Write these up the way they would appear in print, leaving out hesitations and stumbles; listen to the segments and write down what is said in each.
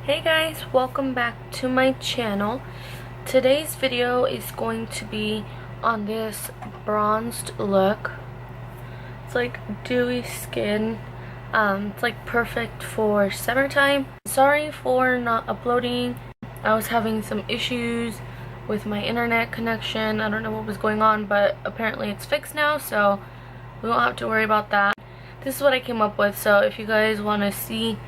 Hey guys, welcome back to my channel. Today's video is going to be on this bronzed look. It's like dewy skin. It's like perfect for summertime. Sorry for not uploading. I was having some issues with my internet connection. I don't know what was going on, but apparently it's fixed now, so we won't have to worry about that. This is what I came up with, so if you guys want to see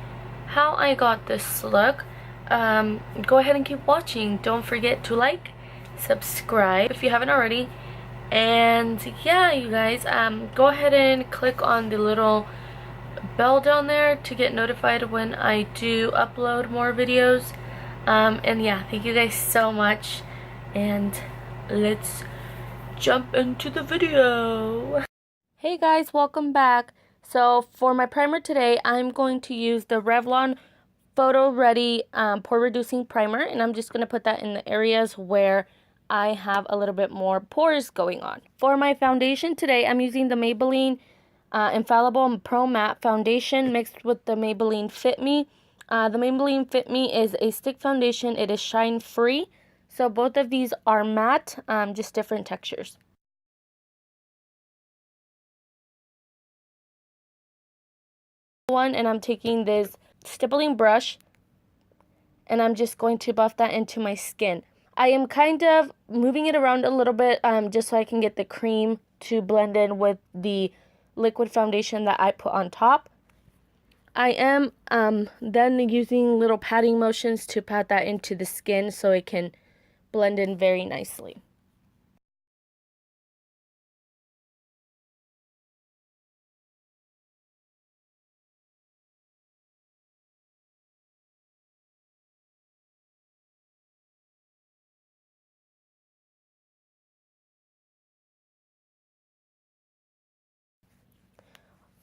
how I got this look, go ahead and keep watching. Don't forget to like, subscribe if you haven't already, and yeah, you guys, go ahead and click on the little bell down there to get notified when I do upload more videos. And yeah, thank you guys so much, and let's jump into the video. Hey guys, welcome back. So for my primer today, I'm going to use the Revlon Photoready pore reducing primer, and I'm just going to put that in the areas where I have a little bit more pores going on. For my foundation today, I'm using the Maybelline Infallible Pro Matte Foundation mixed with the Maybelline Fit Me. The Maybelline Fit Me is a stick foundation. It is shine free. So both of these are matte, just different textures. And I'm taking this stippling brush and I'm just going to buff that into my skin. I am kind of moving it around a little bit just so I can get the cream to blend in with the liquid foundation that I put on top. I am then using little patting motions to pat that into the skin so it can blend in very nicely.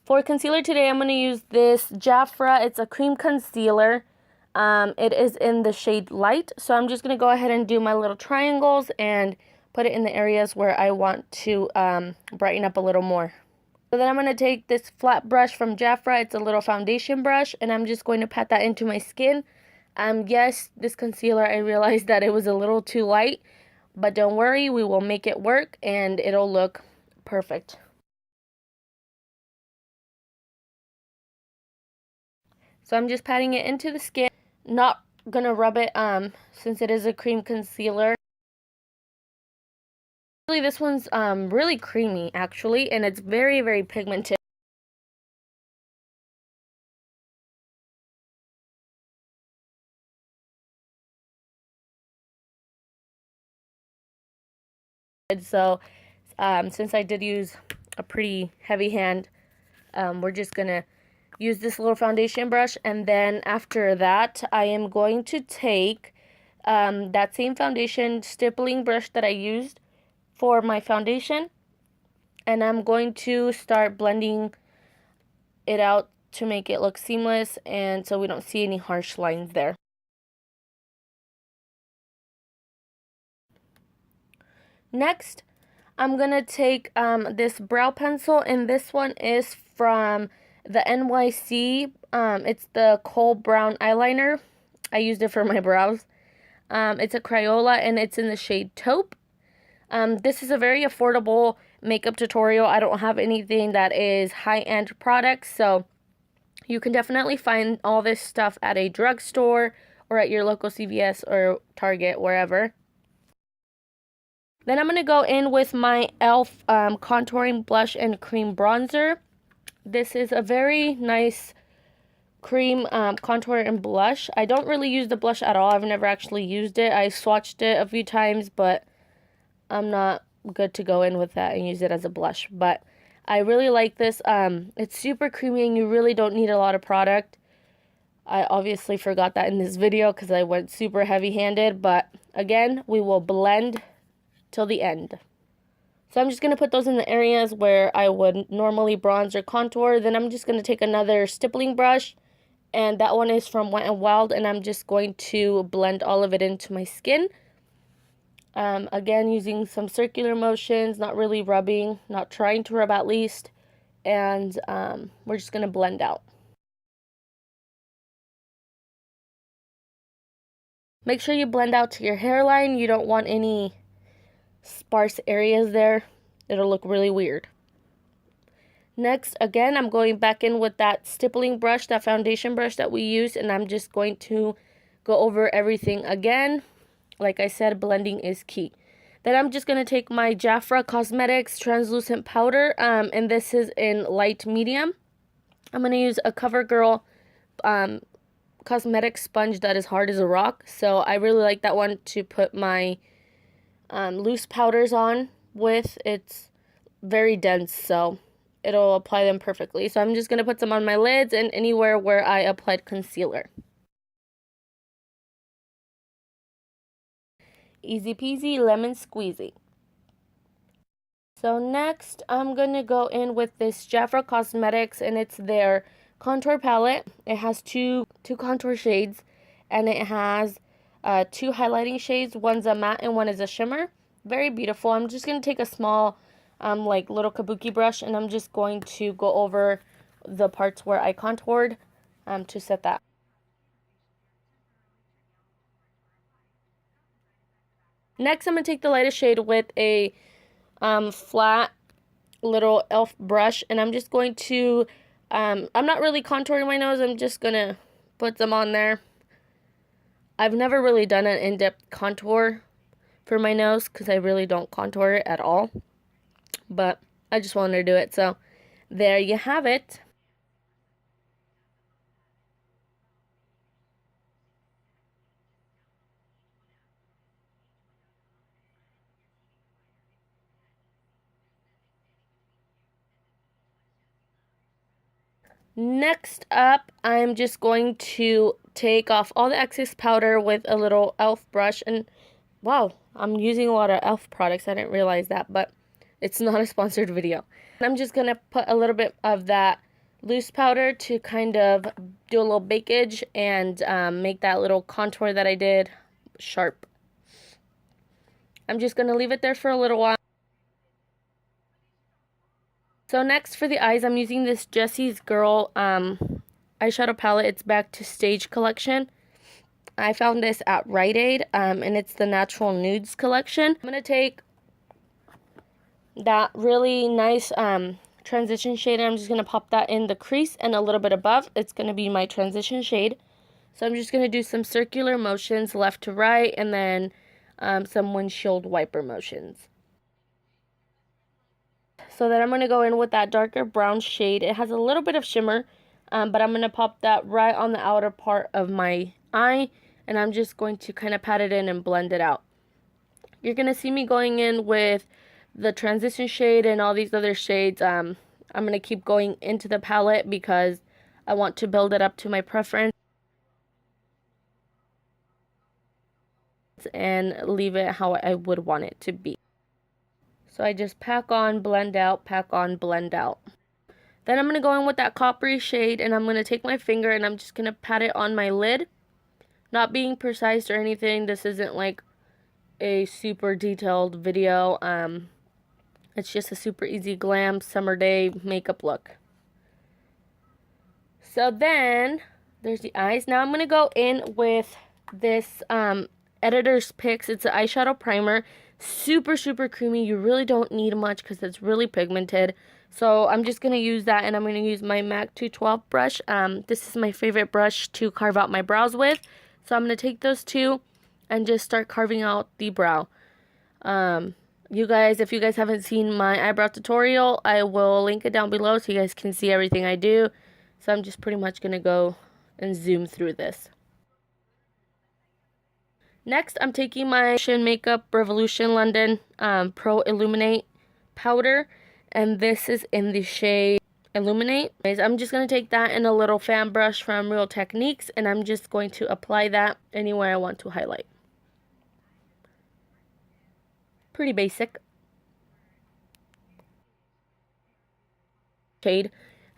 For concealer today, I'm going to use this Jafra. It's a cream concealer. It is in the shade Light. So I'm just going to go ahead and do my little triangles and put it in the areas where I want to brighten up a little more. So then I'm going to take this flat brush from Jafra. It's a little foundation brush, and I'm just going to pat that into my skin. Yes, this concealer, I realized that it was a little too light, but don't worry, we will make it work and it'll look perfect. So I'm just patting it into the skin, not gonna rub it since it is a cream concealer. Really, this one's really creamy actually, and it's very, very pigmented. So since I did use a pretty heavy hand, we're just gonna use this little foundation brush, and then after that I am going to take that same foundation stippling brush that I used for my foundation, and I'm going to start blending it out to make it look seamless and so we don't see any harsh lines there. Next, I'm gonna take this brow pencil, and this one is from the NYC. It's the Kohl brown eyeliner. I used it for my brows. It's a Crayola, and it's in the shade Taupe. This is a very affordable makeup tutorial. I don't have anything that is high-end products, so you can definitely find all this stuff at a drugstore or at your local CVS or Target, wherever. Then I'm going to go in with my e.l.f. contouring blush and cream bronzer. This is a very nice cream contour and blush. I don't really use the blush at all. I've never actually used it. I swatched it a few times, but I'm not good to go in with that and use it as a blush. But I really like this. It's super creamy and you really don't need a lot of product. I obviously forgot that in this video because I went super heavy-handed. But again, we will blend till the end. So I'm just going to put those in the areas where I would normally bronze or contour. Then I'm just going to take another stippling brush, and that one is from Wet n Wild, and I'm just going to blend all of it into my skin. Again, using some circular motions, not really rubbing, not trying to rub at least, and we're just going to blend out. Make sure you blend out to your hairline. You don't want any sparse areas there. It'll look really weird. Next, again, I'm going back in with that stippling brush, that foundation brush that we used, and I'm just going to go over everything again. Like I said, blending is key. Then I'm just going to take my Jafra Cosmetics translucent powder, and this is in light medium. I'm going to use a CoverGirl cosmetic sponge that is hard as a rock, so I really like that one to put my loose powders on with. It's very dense, so it'll apply them perfectly. So I'm just going to put some on my lids and anywhere where I applied concealer. Easy peasy lemon squeezy. So next I'm going to go in with this Jafra Cosmetics, and it's their contour palette. It has two contour shades, and it has two highlighting shades. One's a matte and one is a shimmer. Very beautiful. I'm just going to take a small like little kabuki brush, and I'm just going to go over the parts where I contoured to set that. Next, I'm going to take the lightest shade with a flat little e.l.f. brush, and I'm just going to, I'm not really contouring my nose, I'm just going to put some on there. I've never really done an in-depth contour for my nose because I really don't contour it at all. But I just wanted to do it, so there you have it. Next up, I'm just going to take off all the excess powder with a little e.l.f. brush. And wow, I'm using a lot of e.l.f. products. I didn't realize that, but it's not a sponsored video. I'm just going to put a little bit of that loose powder to kind of do a little bakeage and make that little contour that I did sharp. I'm just going to leave it there for a little while. So next for the eyes, I'm using this Jessie's Girl eyeshadow palette. It's Back to Stage collection. I found this at Rite Aid, and it's the Natural Nudes collection. I'm going to take that really nice transition shade, and I'm just going to pop that in the crease and a little bit above. It's going to be my transition shade. So I'm just going to do some circular motions left to right, and then some windshield wiper motions. So then I'm going to go in with that darker brown shade. It has a little bit of shimmer, but I'm going to pop that right on the outer part of my eye, and I'm just going to kind of pat it in and blend it out. You're going to see me going in with the transition shade and all these other shades. I'm going to keep going into the palette because I want to build it up to my preference and leave it how I would want it to be. So I just pack on, blend out, pack on, blend out. Then I'm going to go in with that coppery shade, and I'm going to take my finger and I'm just going to pat it on my lid. Not being precise or anything. This isn't like a super detailed video. It's just a super easy glam summer day makeup look. So then there's the eyes. Now I'm going to go in with this Editor's Picks. It's an eyeshadow primer. Super creamy. You really don't need much because it's really pigmented. So I'm just going to use that, and I'm going to use my MAC 212 brush. This is my favorite brush to carve out my brows with. So I'm going to take those two and just start carving out the brow. You guys, if you guys haven't seen my eyebrow tutorial, I will link it down below so you guys can see everything I do. So I'm just pretty much going to go and zoom through this. Next, I'm taking my Makeup Revolution London Pro Illuminate powder, and this is in the shade Illuminate. I'm just going to take that in a little fan brush from Real Techniques, and I'm just going to apply that anywhere I want to highlight. Pretty basic shade,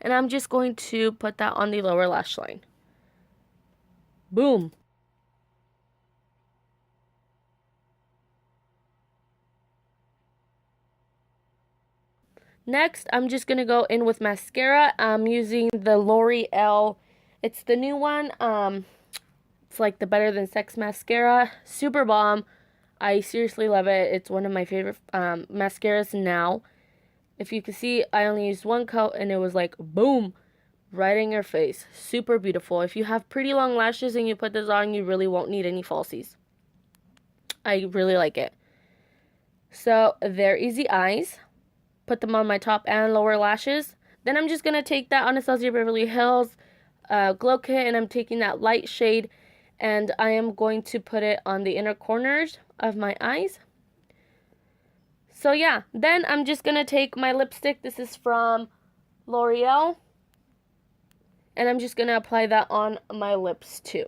and I'm just going to put that on the lower lash line. Boom. Next, I'm just going to go in with mascara. I'm using the L'Oreal, it's the new one, It's like the Better Than Sex mascara. Super bomb. I seriously love it. It's one of my favorite mascaras now. If you can see, I only used one coat and it was like, boom, right in your face. Super beautiful. If you have pretty long lashes and you put this on, you really won't need any falsies. I really like it. So, they're easy eyes. Put them on my top and lower lashes. Then I'm just going to take that Anastasia Beverly Hills Glow Kit, and I'm taking that light shade, and I am going to put it on the inner corners of my eyes. So yeah, then I'm just going to take my lipstick. This is from L'Oreal, and I'm just going to apply that on my lips too.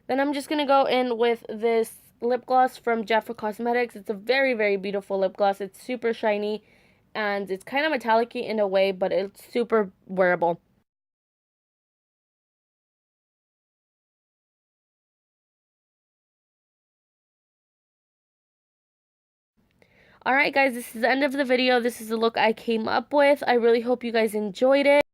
Then I'm just going to go in with this lip gloss from Jafra Cosmetics. It's a very, very beautiful lip gloss. It's super shiny, and it's kind of metallic-y in a way, but it's super wearable. Alright guys, this is the end of the video. This is the look I came up with. I really hope you guys enjoyed it.